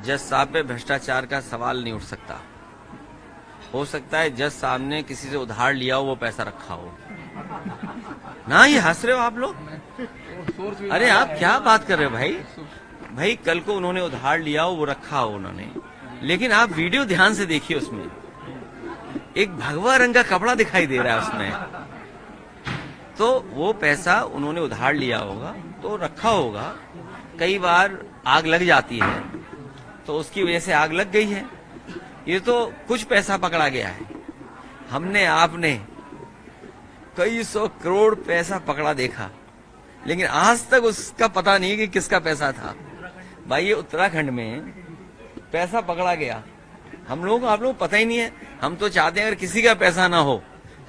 जज साहब पे भ्रष्टाचार का सवाल नहीं उठ सकता। हो सकता है जज साहब ने किसी से उधार लिया हो, वो पैसा रखा हो ना। ये हंस रहे हो आप लोग? अरे आप क्या बात कर रहे हो भाई? भाई कल को उन्होंने उधार लिया हो, वो रखा हो उन्होंने, लेकिन आप वीडियो ध्यान से देखिए, उसमें एक भगवा रंग का कपड़ा दिखाई दे रहा है उसमें। तो वो पैसा उन्होंने उधार लिया होगा तो रखा होगा। कई बार आग लग जाती है तो उसकी वजह से आग लग गई है। ये तो कुछ पैसा पकड़ा गया है। हमने आपने कई 100 करोड़ पैसा पकड़ा देखा, लेकिन आज तक उसका पता नहीं कि किसका पैसा था। भाई ये उत्तराखंड में पैसा पकड़ा गया, हम लोगों को आप लोग पता ही नहीं है। हम तो चाहते हैं अगर किसी का पैसा ना हो,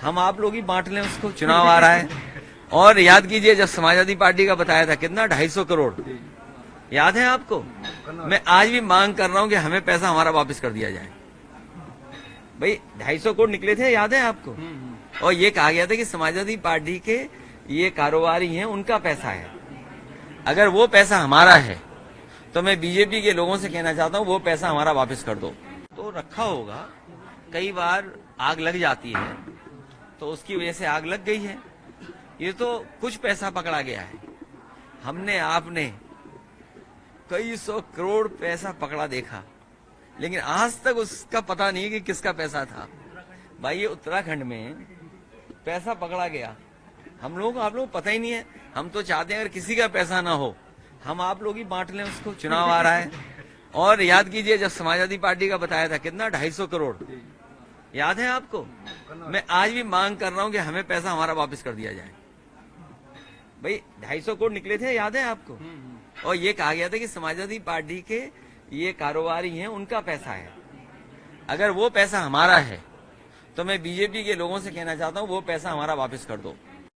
हम आप लोग ही बांट लें उसको। चुनाव आ रहा है, और याद कीजिए जब समाजवादी पार्टी का बताया था कितना 250 करोड़, याद है आपको? मैं आज भी मांग कर रहा हूं कि हमें पैसा हमारा वापस कर दिया जाए। भाई 250 करोड़ निकले थे, याद है आपको? और ये कहा गया था कि समाजवादी पार्टी के ये कारोबारी हैं, उनका पैसा है। अगर वो पैसा हमारा है तो मैं बीजेपी के लोगों से कहना चाहता हूं वो पैसा हमारा वापस कर दो। तो रखा होगा, कई बार आग लग जाती है तो उसकी वजह से आग लग गई है। ये तो कुछ पैसा पकड़ा गया है। हमने आपने कई 100 करोड़ पैसा पकड़ा देखा, लेकिन आज तक उसका पता नहीं कि किसका पैसा था। भाई ये उत्तराखंड में पैसा पकड़ा गया, हम लोगों को आप लोग पता ही नहीं है। हम तो चाहते हैं अगर किसी का पैसा ना हो, हम आप लोग ही बांट लें उसको। चुनाव आ रहा है, और याद कीजिए जब समाजवादी पार्टी का बताया था कितना 250 करोड़, याद है आपको? मैं आज भी मांग कर रहा हूं कि हमें पैसा हमारा वापस कर दिया जाए। भाई 250 करोड़ निकले थे, याद है आपको? और ये कहा गया था कि समाजवादी पार्टी के ये कारोबारी हैं, उनका पैसा है। अगर वो पैसा हमारा है तो मैं बीजेपी के लोगों से कहना चाहता हूं वो पैसा हमारा वापस कर दो।